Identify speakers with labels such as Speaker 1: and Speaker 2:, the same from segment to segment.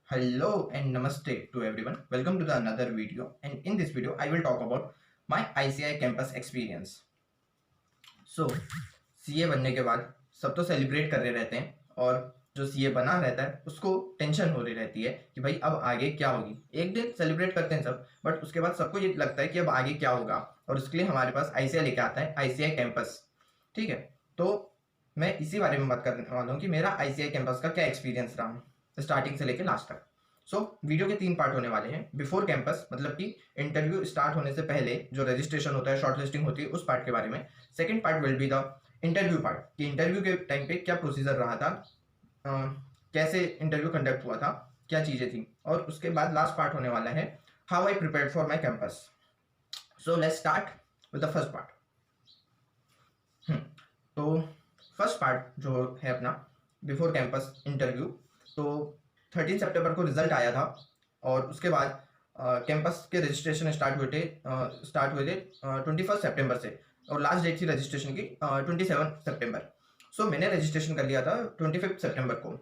Speaker 1: Hello and namaste to everyone. Welcome to the another video. And in this video, I will talk about my ICI campus experience. So, CA बनने के बाद सब तो celebrate कर रहे रहते हैं और जो सीए बना रहता है उसको टेंशन हो रही रहती है कि भाई अब आगे क्या होगी। एक दिन सेलिब्रेट करते हैं सब, बट उसके बाद सबको ये लगता है कि अब आगे क्या होगा, और उसके लिए हमारे पास आईसीआई लेके आता है, आईसीआई कैंपस। ठीक है, तो मैं इसी बारे में बात करने वाला हूँ कि मेरा आईसीआई कैंपस का क्या एक्सपीरियंस रहा स्टार्टिंग से लेकर लास्ट तक। वीडियो के 3 पार्ट होने वाले हैं। बिफोर कैंपस मतलब कि इंटरव्यू स्टार्ट होने से पहले जो रजिस्ट्रेशन होता है, शॉर्ट लिस्टिंग होती है, उस पार्ट के बारे में। Second part will be the interview part, कि इंटरव्यू के टाइम पे क्या प्रोसीजर रहा था, कैसे इंटरव्यू कंडक्ट हुआ था, क्या चीज़ें थी। और उसके बाद लास्ट पार्ट होने वाला है how I prepare for my campus. So let's start with the first part. तो फर्स्ट पार्ट जो है अपना बिफोर कैंपस इंटरव्यू, तो 13 सितंबर को रिजल्ट आया था और उसके बाद कैंपस के रजिस्ट्रेशन स्टार्ट हुए थे 21 सितंबर से, और लास्ट डेट थी रजिस्ट्रेशन की 27 सितंबर। सो मैंने रजिस्ट्रेशन कर लिया था 25 सितंबर को।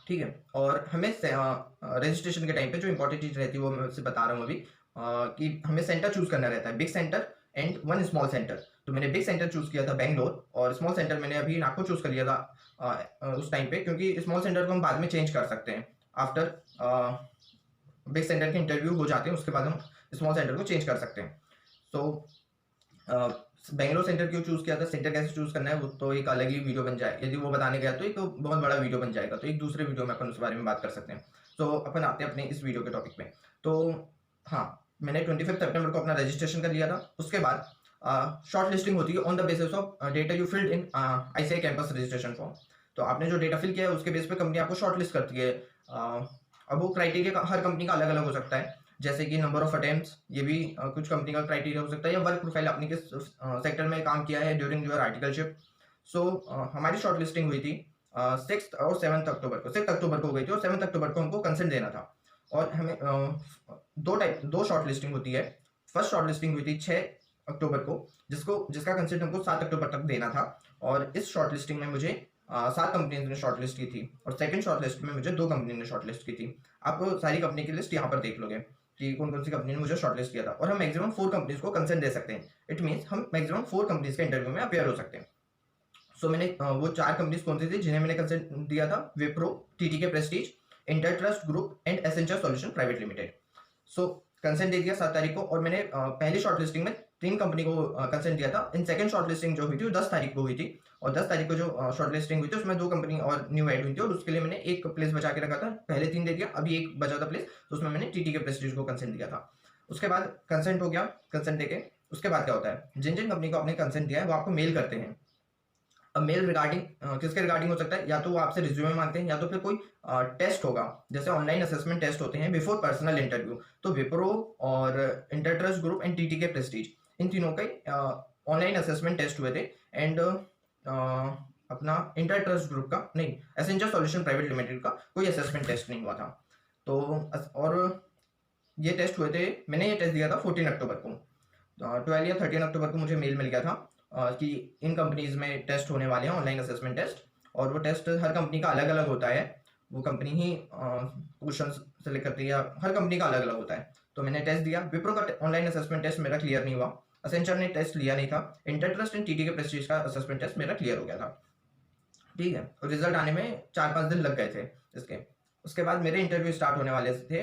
Speaker 1: ठीक है, और हमें रजिस्ट्रेशन के टाइम पे जो इंपॉर्टेंट चीज़ रहती है वो मैं आपसे बता रहा हूँ अभी, कि हमें सेंटर चूज करना रहता है, big centre and one small centre. तो मैंने बिग सेंटर चूज किया था बेंगलोर, और स्मॉल सेंटर मैंने अभी नागपुर चूज कर लिया था उस टाइम पे, क्योंकि स्मॉल सेंटर को हम बाद में चेंज कर सकते हैं। आफ्टर बिग सेंटर के इंटरव्यू हो जाते हैं उसके बाद हम स्मॉल सेंटर को चेंज कर सकते हैं। सो बेंगलोर सेंटर क्यों चूज किया था, सेंटर कैसे चूज करना है, वो तो एक अलग ही वीडियो बन जाए। यदि वो बताने गया तो एक बहुत बड़ा वीडियो बन जाएगा, तो एक दूसरे वीडियो में अपन उस बारे में बात कर सकते हैं। तो अपन आते हैं अपने इस वीडियो के टॉपिक में। तो हाँ, मैंने 25 सितंबर को अपना रजिस्ट्रेशन कर लिया था। उसके बाद शॉर्ट लिस्टिंग होती है on the basis of data you filled in ICI campus registration form. तो आपने जो डेटा फिल किया है उसके बेस पे कंपनी आपको शॉर्ट लिस्ट करती है। अब वो क्राइटेरिया हर कंपनी का अलग अलग हो सकता है, जैसे कि नंबर ऑफ अटेम्प्ट्स, ये भी कुछ कंपनी का क्राइटेरिया हो सकता है, या वर्क प्रोफाइल, आपने किस सेक्टर में काम किया है ड्यूरिंग योर आर्टिकलशिप। सो हमारी शॉर्ट लिस्टिंग हुई थी 6 और 7 अक्टूबर को। 6 अक्टूबर को हो गई थी और 7 अक्टूबर को हमको कंसेंट देना था। और हमें दो शॉर्ट लिस्टिंग होती है। फर्स्ट शॉर्ट लिस्टिंग हुई थी 6 अक्टूबर को, जिसका कंसेंट हमको 7 अक्टूबर तक देना था। और इस शॉर्ट लिस्टिंग में मुझे 7 कंपनी ने शॉर्ट लिस्ट की थी, और सेकंड शॉर्ट लिस्ट में मुझे 2 कंपनी ने शॉर्ट लिस्ट की थी। आप सारी कंपनी की लिस्ट यहाँ पर देख लोगे कि कौन कौन सी कंपनी ने मुझे शॉर्ट लिस्ट किया था। और हम मैक्सिमम 4 कंपनीज को कंसेंट दे सकते हैं। इट मीन्स हम मैक्सिमम 4 कंपनीज के इंटरव्यू में अपेयर हो सकते हैं। सो मैंने वो 4 कंपनीज कौन सी थी जिन्हें मैंने कंसेंट दिया था? Wipro, TTK prestige, intertrust group and Accenture solution private limited. So consent दे दिया 7 तारीख को, और मैंने पहली शॉर्ट लिस्टिंग में 3 कंपनी को कंसेंट दिया था। इन सेकंड शॉर्ट लिस्टिंग जो हुई थी वो 10 तारीख को हुई थी, और 10 तारीख को जो शॉर्ट लिस्टिंग हुई थी उसमें 2 कंपनी और न्यू ऐड हुई थी, और उसके लिए मैंने एक प्लेस बचा के रखा था। पहले 3 दे दिया, अभी एक बचा था प्लेस, तो उसमें मैंने टीटीके प्रेस्टीज को कंसेंट दिया था। उसके बाद कंसेंट हो गया। कंसेंट देके उसके बाद क्या होता है, जिन जिन कंपनी को आपने कंसेंट दिया है वो आपको मेल करते हैं। अब मेल रिगार्डिंग किसके रिगार्डिंग हो सकता है? या तो वो आपसे रिज्यूमे मांगते हैं, या तो फिर कोई टेस्ट होगा, जैसे ऑनलाइन असेसमेंट टेस्ट होते हैं बिफोर पर्सनल इंटरव्यू। तो विप्रो और इंटरट्रस्ट ग्रुप एंड टीटीके प्रेस्टीज, इन तीनों के ऑनलाइन असेसमेंट टेस्ट हुए थे। एंड अपना इंटरट्रस्ट ग्रुप का नहीं, एसेंचर सॉल्यूशन प्राइवेट लिमिटेड का कोई असेसमेंट टेस्ट नहीं हुआ था। तो और ये टेस्ट हुए थे, मैंने ये टेस्ट दिया था 14 अक्टूबर को। 12 या 13 अक्टूबर को मुझे मेल मिल गया था कि इन कंपनीज में टेस्ट होने वाले हैं ऑनलाइन असेसमेंट टेस्ट। और वो टेस्ट हर कंपनी का अलग अलग होता है, वो कंपनी ही क्वेश्चन सेलेक्ट करती है, हर कंपनी का अलग अलग होता है। तो मैंने टेस्ट दिया। विप्रो का ऑनलाइन असेसमेंट टेस्ट मेरा क्लियर नहीं हुआ, असेंचर ने टेस्ट लिया नहीं था, इंटरट्रस्ट एंड टीटी के प्रेस्टीज का असेसमेंट टेस्ट मेरा क्लियर हो गया था। ठीक है, और रिजल्ट आने में 4-5 दिन लग गए थे इसके। उसके बाद मेरे इंटरव्यू स्टार्ट होने वाले थे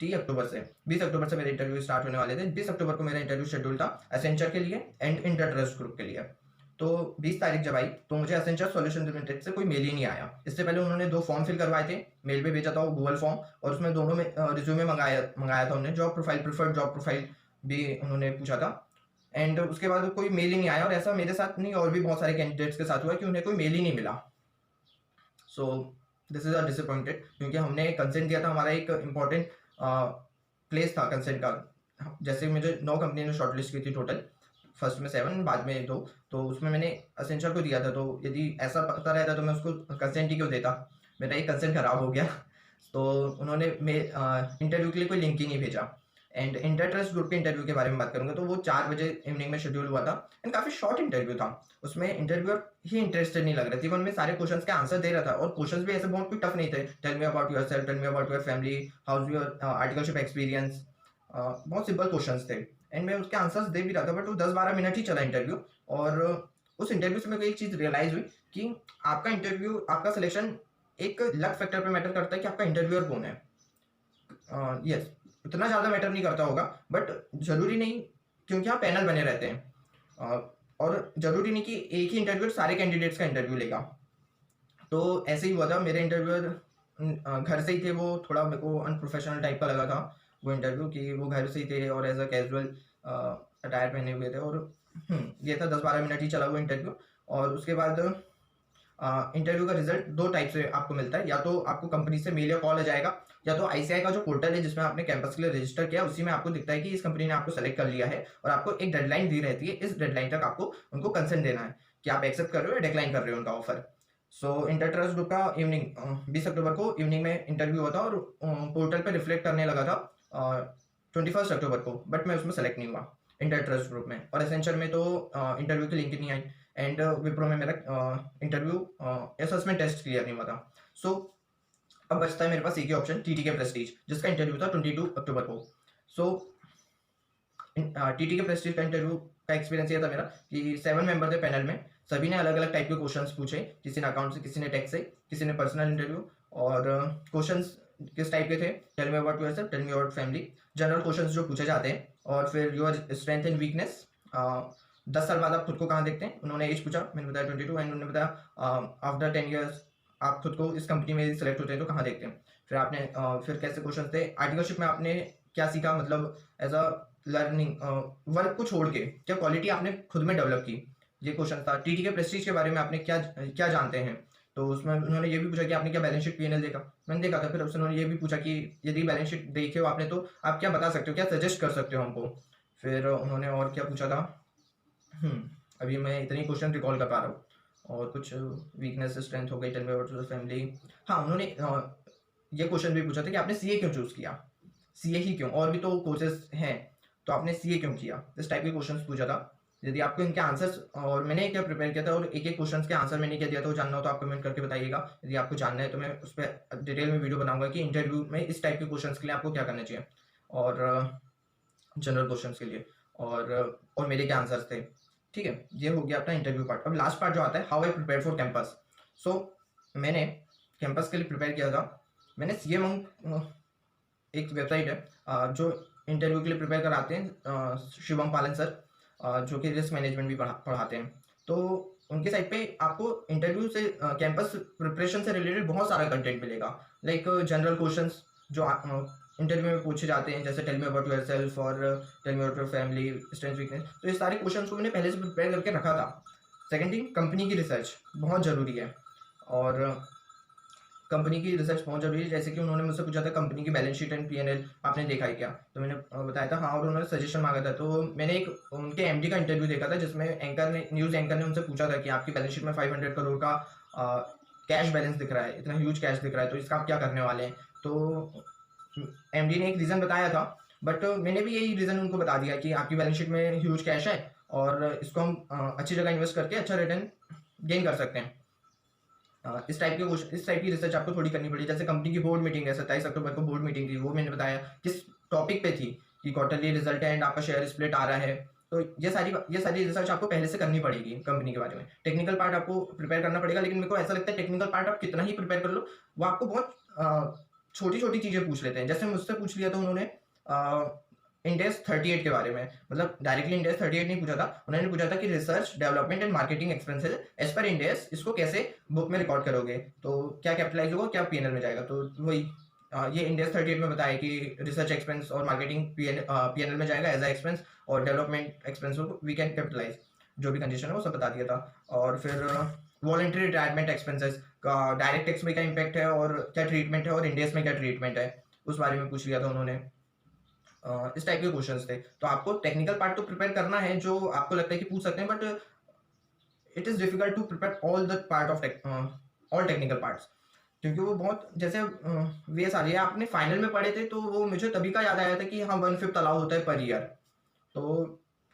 Speaker 1: 20 अक्टूबर से। 20 अक्टूबर से मेरे इंटरव्यू स्टार्ट होने वाले थे। 20 अक्टूबर को मेरा इंटरव्यू शेड्यूल था एसेंचर के लिए एंड इंटरट्रस्ट ग्रुप के लिए। तो 20 तारीख जब आई तो मुझे एसेंचर सॉल्यूशन लिमिटेड से कोई मेल ही नहीं आया। इससे पहले उन्होंने 2 फॉर्म फिल करवाए थे, मेल पे भेजा था वो गूगल फॉर्म, और उसमें दोनों में रिज्यूमे मंगाया था उन्होंने। Job profile, preferred job profile भी उन्होंने पूछा था। एंड उसके बाद कोई मेल ही नहीं आया, और ऐसा मेरे साथ नहीं और भी बहुत सारे कैंडिडेट्स के साथ हुआ कि उन्हें कोई मेल ही नहीं मिला। So this is a disappointed, क्योंकि हमने कंसेंट दिया था, हमारा एक इंपॉर्टेंट प्लेस था कंसेंट का। जैसे मुझे 9 कंपनी ने शॉर्टलिस्ट की थी टोटल, फर्स्ट में 7, बाद में 2। तो उसमें मैंने असेंचर को दिया था, तो यदि ऐसा पता रहता तो मैं उसको कंसेंट ही क्यों देता। मेरा एक कंसेंट खराब हो गया। तो उन्होंने इंटरव्यू के लिए कोई लिंक ही नहीं भेजा। एंड इंटरट्रस्ट ग्रुप के इंटरव्यू के बारे में बात करूंगा, तो वो 4 बजे इवनिंग में शेड्यूल हुआ था एंड काफ़ी शॉर्ट इंटरव्यू था। उसमें इंटरव्यूअर ही इंटरेस्टेड नहीं लग रहे थे, उनमें सारे क्वेश्चंस के आंसर दे रहा था और क्वेश्चंस भी ऐसे बहुत कोई टफ नहीं थे। Tell me about yourself, tell me about your family, how is your articleship experience, बहुत सिंपल क्वेश्चंस थे एंड मैं उसके आंसर्स दे भी रहा था, बट वो 10-12 मिनट ही चला इंटरव्यू। और उस इंटरव्यू से मेरे को एक चीज़ रियलाइज हुई कि आपका इंटरव्यू, आपका सिलेक्शन एक लक फैक्टर पे मैटर करता है कि आपका इंटरव्यूअर कौन है। यस, इतना ज़्यादा मैटर नहीं करता होगा, बट ज़रूरी नहीं, क्योंकि यहाँ पैनल बने रहते हैं और ज़रूरी नहीं कि एक ही इंटरव्यूअर सारे कैंडिडेट्स का इंटरव्यू लेगा। तो ऐसे ही हुआ था, मेरे इंटरव्यूअर घर से ही थे, वो थोड़ा मेरे को अनप्रोफेशनल टाइप का लगा था वो इंटरव्यू, कि वो घर से ही थे और एज अ कैजुअल अटायर पहने हुए थे। और ये था 10-12 मिनट ही चला वो इंटरव्यू। और उसके बाद इंटरव्यू का रिजल्ट 2 टाइप से आपको मिलता है, या तो आपको कंपनी से मेल या कॉल आ जाएगा, या तो आईसीआई का जो पोर्टल है जिसमें आपने कैंपस के लिए रजिस्टर किया, उसी में आपको दिखता है कि इस कंपनी ने आपको सेलेक्ट कर लिया है और आपको एक डेडलाइन दी रहती है, इस डेडलाइन तक आपको उनको कंसेंट देना है कि आप एक्सेप्ट कर रहे हो या डिक्लाइन कर रहे हो उनका ऑफर। सो इंटरट्रस्ट ग्रुप का इवनिंग 20 अक्टूबर को इवनिंग में इंटरव्यू हुआ था और पोर्टल पर रिफ्लेक्ट करने लगा था 21 अक्टूबर को, बट मैं उसमें सेलेक्ट नहीं हुआ इंटरट्रस्ट ग्रुप में। और एसेंचर में तो इंटरव्यू की लिंक ही नहीं आई एंड विप्रो में मेरा इंटरव्यू असेसमेंट टेस्ट क्लियर नहीं हुआ था। सो अब बचता है मेरे पास एक ही ऑप्शन, टीटीके प्रेस्टीज, जिसका इंटरव्यू था 22 अक्टूबर को। सो टीटीके प्रेस्टीज का इंटरव्यू का एक्सपीरियंस ये था मेरा कि 7 मेंबर थे पैनल में, सभी ने अलग अलग टाइप के क्वेश्चंस पूछे, किसी ने अकाउंट से, किसी ने टेक से, किसी ने पर्सनल इंटरव्यू। और क्वेश्चंस किस टाइप के थे, tell me about yourself, tell me about family, general questions जो पूछे जाते हैं। और फिर योर स्ट्रेंथ एंड वीकनेस, 10 साल बाद आप खुद को कहाँ देखते हैं, उन्होंने एज पूछा, मैंने बताया 22 एंड उन्होंने बताया आफ्टर 10 ईयर्स आप खुद को इस कंपनी में सेलेक्ट होते हैं तो कहाँ देखते हैं। फिर आपने फिर कैसे क्वेश्चन थे, आर्टिकलशिप में आपने क्या सीखा, मतलब एज अ लर्निंग वर्क को छोड़ के क्या क्वालिटी आपने खुद में डेवलप की, ये क्वेश्चन था। टीटी के प्रेस्टीज के बारे में आपने क्या क्या जानते हैं, तो उसमें उन्होंने ये भी पूछा कि आपने क्या बैलेंस शीट पीएनएल देखा, मैंने देखा था। फिर उसने उन्होंने ये भी पूछा कि यदि बैलेंस शीट देखे हो आपने तो आप क्या बता सकते हो, क्या सजेस्ट कर सकते हो हमको। फिर उन्होंने और क्या पूछा था, अभी मैं इतने क्वेश्चन रिकॉल कर पा रहा हूँ। और कुछ वीकनेस स्ट्रेंथ हो गई, tell me about your family. हाँ, उन्होंने ये क्वेश्चन भी पूछा था कि आपने सीए क्यों चूज़ किया, सीए ही क्यों, और भी तो कोर्सेज हैं तो आपने सीए क्यों किया, इस टाइप के क्वेश्चंस पूछा था। यदि आपको इनके आंसर्स, और मैंने क्या प्रिपेयर किया था और एक एक क्वेश्चन के आंसर मैंने क्या दिया था, वो जानना हो तो आप कमेंट करके बताइएगा। यदि आपको जानना है तो मैं उस पर डिटेल में वीडियो बनाऊंगा कि इंटरव्यू में इस टाइप के क्वेश्चन के लिए आपको क्या करना चाहिए, और जनरल क्वेश्चन के लिए, और मेरे क्या आंसर्स थे। ठीक है, ये हो गया अपना इंटरव्यू पार्ट। अब लास्ट पार्ट जो आता है, how I prepare for campus. So मैंने कैंपस के लिए प्रिपेयर किया था, मैंने सी एक वेबसाइट है जो इंटरव्यू के लिए प्रिपेयर कराते हैं, शिवम पालन सर, जो कि रिस्क मैनेजमेंट भी पढ़ाते हैं। तो उनके साइट पे आपको इंटरव्यू से कैंपस प्रिपरेशन से रिलेटेड बहुत सारा कंटेंट मिलेगा, लाइक जनरल क्वेश्चंस जो इंटरव्यू में पूछे जाते हैं, जैसे टेल मी अबाउट योरसेल्फ और tell me about your family, strength weakness. तो ये सारे क्वेश्चंस को मैंने पहले से प्रिपेयर करके रखा था। सेकेंड थिंग, कंपनी की रिसर्च बहुत ज़रूरी है, और कंपनी की रिसर्च बहुत जरूरी है। जैसे कि उन्होंने मुझसे पूछा था कंपनी की बैलेंस शीट एंड पीएनएल आपने देखा है क्या, तो मैंने बताया था हाँ, और उन्होंने सजेशन मांगा था। तो मैंने एक उनके एमडी का इंटरव्यू देखा था जिसमें एंकर ने, न्यूज़ एंकर ने उनसे पूछा था कि आपकी बैलेंस शीट में 500 करोड़ का कैश बैलेंस दिख रहा है, इतना ह्यूज कैश दिख रहा है, तो इसका आप क्या करने वाले हैं। तो एमडी ने एक रीज़न बताया था, बट मैंने भी यही रीज़न उनको बता दिया कि आपकी बैलेंस शीट में ह्यूज कैश है और इसको हम अच्छी जगह इन्वेस्ट करके अच्छा रिटर्न गेन कर सकते हैं। इस टाइप की रिसर्च आपको थोड़ी करनी पड़ी। जैसे कंपनी की बोर्ड मीटिंग है, 27 अक्टूबर को बोर्ड मीटिंग थी, वो मैंने बताया किस टॉपिक पे थी, कि क्वार्टरली रिजल्ट है एंड आपका शेयर स्प्लिट आ रहा है। तो ये सारी रिसर्च आपको पहले से करनी पड़ेगी कंपनी के बारे में। टेक्निकल पार्ट आपको प्रिपेयर करना पड़ेगा, लेकिन मेरे को ऐसा लगता है टेक्निकल पार्ट आप कितना ही प्रिपेयर कर लो, वो आपको बहुत छोटी छोटी चीज़ें पूछ लेते हैं। जैसे मुझसे पूछ लिया था उन्होंने इंडेक्स 38 के बारे में, मतलब डायरेक्टली इंडेक्स 38 नहीं पूछा था, उन्होंने पूछा था कि research development and marketing expenses as per index इसको कैसे बुक में रिकॉर्ड करोगे, तो क्या कैपिटलाइज होगा, क्या पीएनएल में जाएगा। तो वही ये इंडेक्स 38 में बताया कि रिसर्च एक्सपेंस और मार्केटिंग पीएनएल में जाएगा एज अ एक्सपेंस, और डेवलपमेंट एक्सपेंस को वी कैन कैपिटलाइज, जो भी कंडीशन है वो सब बता दिया था। और फिर वॉलंटरी रिटायरमेंट एक्सपेंसेस का डायरेक्ट टैक्स में क्या इम्पैक्ट है और क्या ट्रीटमेंट है, और इंडेक्स में क्या ट्रीटमेंट है, उस बारे में पूछ लिया था उन्होंने। इस टाइप के क्वेश्चंस थे। तो आपको टेक्निकल पार्ट तो प्रिपेयर करना है जो आपको लगता है कि पूछ सकते हैं, but it is difficult to prepare all the part of all technical parts. क्योंकि वो बहुत जैसे वेस आ रही है, आपने फाइनल में पढ़े थे तो वो मुझे तभी का याद आया था कि हाँ 1/5 अलाउ होता है पर ईयर। तो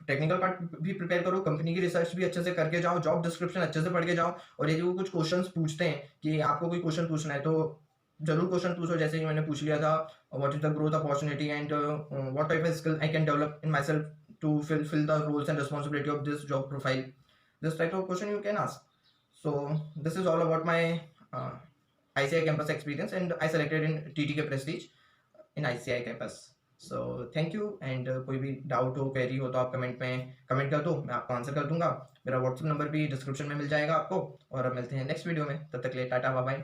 Speaker 1: टेक्निकल पार्ट भी प्रिपेयर करो, कंपनी की रिसर्च भी अच्छे से करके जाओ, जॉब डिस्क्रिप्शन अच्छे से पढ़ के जाओ, और यदि वो कुछ क्वेश्चंस पूछते हैं कि आपको कोई क्वेश्चन पूछना है तो जरूर क्वेश्चन पूछो, जैसे कि मैंने पूछ लिया था what is the growth opportunity and what type of skill I can develop in my self to fill the roles and responsibility of this job profile, this type of question you can ask. So this is all about my ICI campus experience, and I selected in TTK Prestige in ICI campus. So thank you, and कोई भी doubt हो, query हो तो आप comment में comment कर दो, मैं आपको आंसर कर दूंगा. मेरा व्हाट्सएप नंबर भी डिस्क्रिप्शन में मिल जाएगा आपको, और अब मिलते हैं नेक्स्ट वीडियो में. तब तक के लिए टाटा बाय बाय.